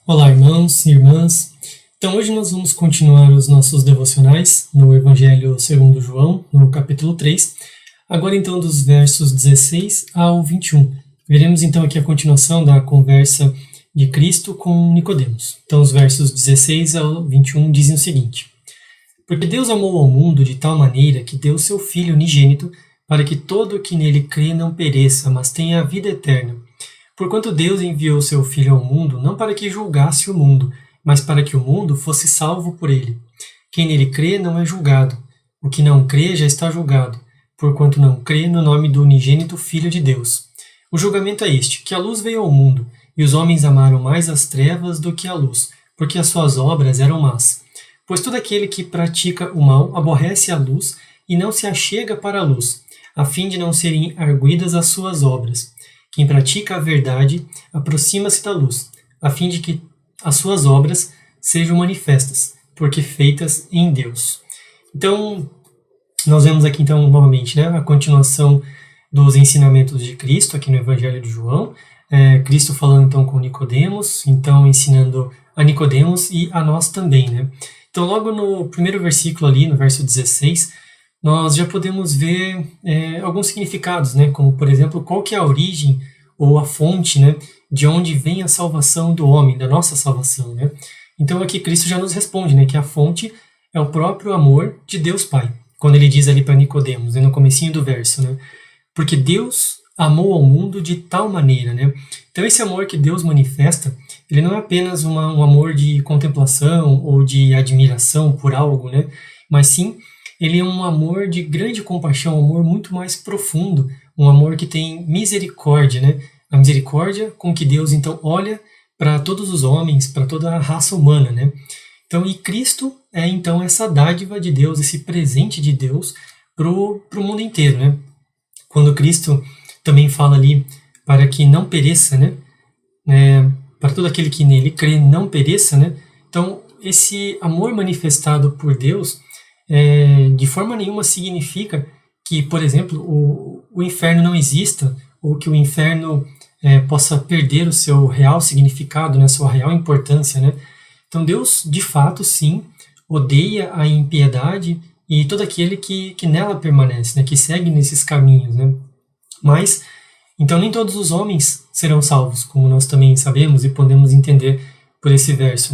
Olá, irmãos e irmãs. Então, hoje nós vamos continuar os nossos devocionais no Evangelho segundo João, no capítulo 3, agora então dos versos 16 ao 21. Veremos então aqui a continuação da conversa de Cristo com Nicodemos. Então, os versos 16 ao 21 dizem o seguinte: Porque Deus amou ao mundo de tal maneira que deu seu Filho unigênito, para que todo o que nele crê não pereça, mas tenha a vida eterna. Porquanto Deus enviou seu Filho ao mundo, não para que julgasse o mundo, mas para que o mundo fosse salvo por ele. Quem nele crê não é julgado. O que não crê já está julgado, porquanto não crê no nome do unigênito Filho de Deus. O julgamento é este, que a luz veio ao mundo, e os homens amaram mais as trevas do que a luz, porque as suas obras eram más. Pois todo aquele que pratica o mal aborrece a luz e não se achega para a luz, a fim de não serem arguidas as suas obras. Quem pratica a verdade aproxima-se da luz, a fim de que as suas obras sejam manifestas, porque feitas em Deus. Então, nós vemos aqui então novamente a continuação dos ensinamentos de Cristo aqui no Evangelho de João. Cristo falando então com Nicodemos, então ensinando a Nicodemos e a nós também. Então, logo no primeiro versículo ali, no verso 16, nós já podemos ver alguns significados, como, por exemplo, qual que é a origem ou a fonte, de onde vem a salvação do homem, da nossa salvação. Então, aqui Cristo já nos responde, que a fonte é o próprio amor de Deus Pai, quando ele diz ali para Nicodemos, no comecinho do verso, porque Deus amou ao mundo de tal maneira. Então, esse amor que Deus manifesta, ele não é apenas um amor de contemplação ou de admiração por algo, mas sim ele é um amor de grande compaixão, um amor muito mais profundo, um amor que tem misericórdia, A misericórdia com que Deus, então, olha para todos os homens, para toda a raça humana, Então, e Cristo é, então, essa dádiva de Deus, esse presente de Deus para o mundo inteiro, Quando Cristo também fala ali para que não pereça, para todo aquele que nele crê não pereça, Então, esse amor manifestado por Deus de forma nenhuma significa que, por exemplo, o inferno não exista ou que o inferno possa perder o seu real significado, a sua real importância. Então Deus, de fato, sim, odeia a impiedade e todo aquele que nela permanece, que segue nesses caminhos. Mas, então, nem todos os homens serão salvos, como nós também sabemos e podemos entender por esse verso.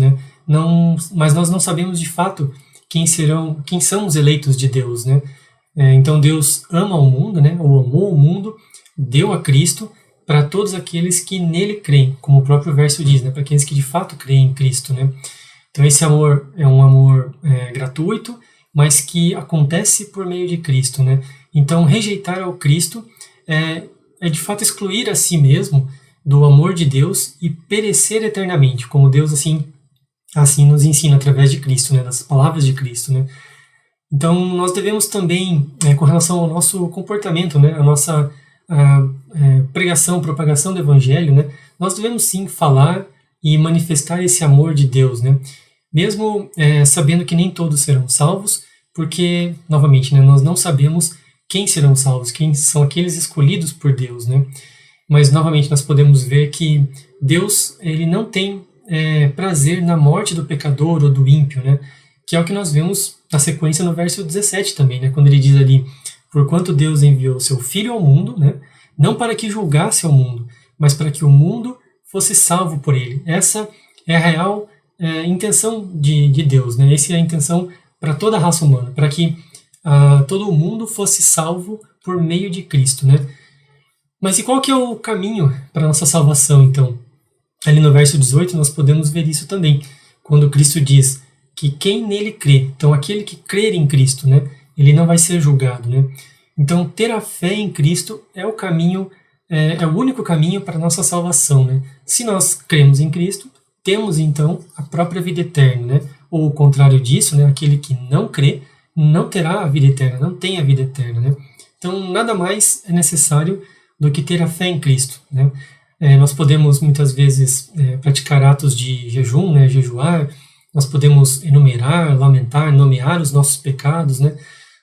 Mas nós não sabemos, de fato, quem são os eleitos de Deus, Então Deus ama o mundo, ou amou o mundo, deu a Cristo para todos aqueles que nele creem, como o próprio verso diz, para aqueles que de fato creem em Cristo, Então esse amor é um amor gratuito, mas que acontece por meio de Cristo, Então rejeitar ao Cristo é de fato excluir a si mesmo do amor de Deus e perecer eternamente, como Deus assim nos ensina através de Cristo, das palavras de Cristo, Então, nós devemos também, com relação ao nosso comportamento, a nossa pregação, propagação do Evangelho, nós devemos sim falar e manifestar esse amor de Deus, mesmo sabendo que nem todos serão salvos, porque, novamente, nós não sabemos quem serão salvos, quem são aqueles escolhidos por Deus, Mas, novamente, nós podemos ver que Deus, ele não tem prazer na morte do pecador ou do ímpio, que é o que nós vemos na sequência no verso 17 também, quando ele diz ali, porquanto Deus enviou seu Filho ao mundo, não para que julgasse ao mundo, mas para que o mundo fosse salvo por ele. Essa é a real intenção de Deus, Essa é a intenção para toda a raça humana, para que todo o mundo fosse salvo por meio de Cristo, Mas e qual que é o caminho para a nossa salvação, então? Ali no verso 18 nós podemos ver isso também, quando Cristo diz que quem nele crê, então aquele que crer em Cristo, ele não vai ser julgado. Então ter a fé em Cristo é o caminho, é o único caminho para a nossa salvação. Se nós cremos em Cristo, temos então a própria vida eterna, ou o contrário disso, aquele que não crê não terá a vida eterna, não tem a vida eterna. Então nada mais é necessário do que ter a fé em Cristo. Nós podemos muitas vezes praticar atos de jejum, jejuar, nós podemos enumerar, lamentar, nomear os nossos pecados,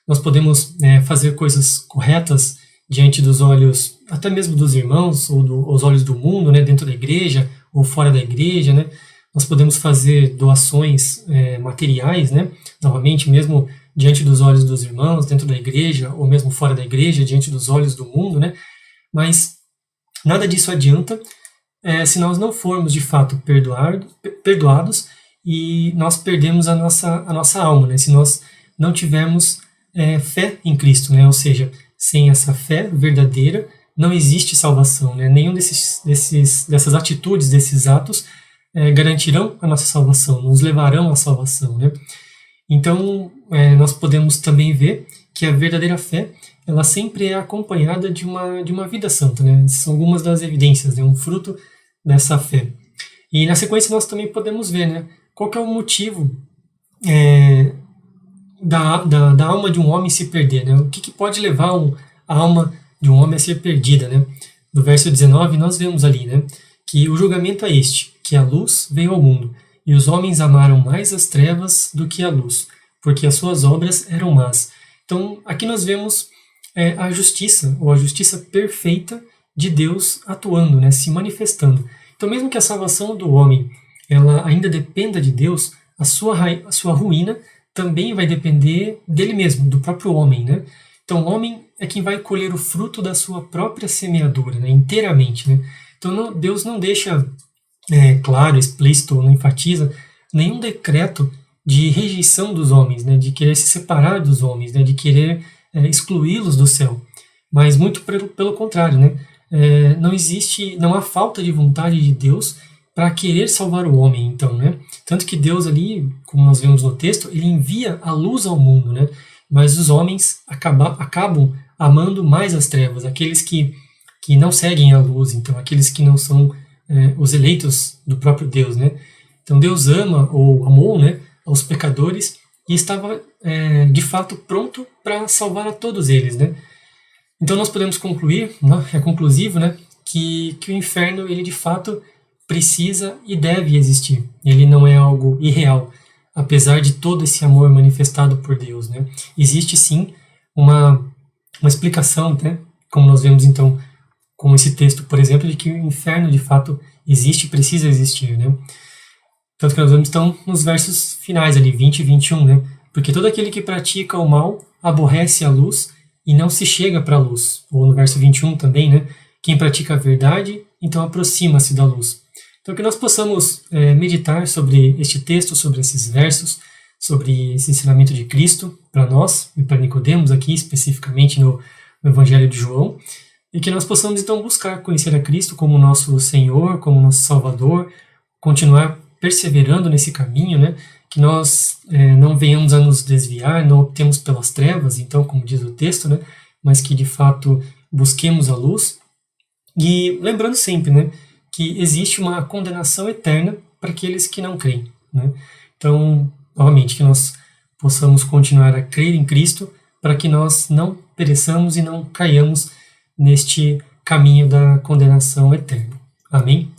nós podemos fazer coisas corretas diante dos olhos, até mesmo dos irmãos, ou aos olhos do mundo, dentro da igreja ou fora da igreja, nós podemos fazer doações materiais, né? Novamente, mesmo diante dos olhos dos irmãos, dentro da igreja, ou mesmo fora da igreja, diante dos olhos do mundo, né? Mas nada disso adianta se nós não formos de fato perdoados e nós perdemos a nossa alma, né? Se nós não tivermos fé em Cristo, né? Ou seja, sem essa fé verdadeira não existe salvação, né? Nenhum dessas atitudes, desses atos garantirão a nossa salvação, nos levarão à salvação, né? Então, nós podemos também ver que a verdadeira fé, ela sempre é acompanhada de uma vida santa, né? São algumas das evidências, né? Um fruto dessa fé. E na sequência nós também podemos ver, né? Qual que é o motivo da alma de um homem se perder, né? O que pode levar a alma de um homem a ser perdida, né? No verso 19 nós vemos ali, né? Que o julgamento é este, que a luz veio ao mundo, e os homens amaram mais as trevas do que a luz, porque as suas obras eram más. Então, aqui nós vemos a justiça, ou a justiça perfeita de Deus atuando, né, se manifestando. Então, mesmo que a salvação do homem ela ainda dependa de Deus, a sua ruína também vai depender dele mesmo, do próprio homem, né? Então, o homem é quem vai colher o fruto da sua própria semeadura, né, inteiramente, né? Então, Deus não deixa claro, explícito, não enfatiza nenhum decreto de rejeição dos homens, né, de querer se separar dos homens, né, de querer excluí-los do céu. Mas muito pelo contrário, né? Não há falta de vontade de Deus para querer salvar o homem, então, né? Tanto que Deus ali, como nós vemos no texto, ele envia a luz ao mundo, né? Mas os homens acabam amando mais as trevas, aqueles que não seguem a luz, então, aqueles que não são os eleitos do próprio Deus, né? Então Deus ama ou amou, né, aos pecadores e estava de fato pronto para salvar a todos eles, né? Então nós podemos concluir, é conclusivo, né, que o inferno ele de fato precisa e deve existir. Ele não é algo irreal, apesar de todo esse amor manifestado por Deus, né? Existe sim uma explicação, né, como nós vemos então com esse texto, por exemplo, de que o inferno de fato existe e precisa existir, né? Tanto que nós vemos então nos versos finais ali, 20 e 21, né? Porque todo aquele que pratica o mal aborrece a luz e não se chega para a luz. Ou no verso 21 também, né? Quem pratica a verdade, então aproxima-se da luz. Então que nós possamos meditar sobre este texto, sobre esses versos, sobre esse ensinamento de Cristo para nós e para Nicodemos aqui, especificamente no Evangelho de João, e que nós possamos então buscar conhecer a Cristo como nosso Senhor, como nosso Salvador, continuar perseverando nesse caminho, né? Que nós não venhamos a nos desviar, não optemos pelas trevas, então, como diz o texto, né? Mas que de fato busquemos a luz. E lembrando sempre, né, que existe uma condenação eterna para aqueles que não creem, né? Então, novamente, que nós possamos continuar a crer em Cristo para que nós não pereçamos e não caiamos neste caminho da condenação eterna. Amém?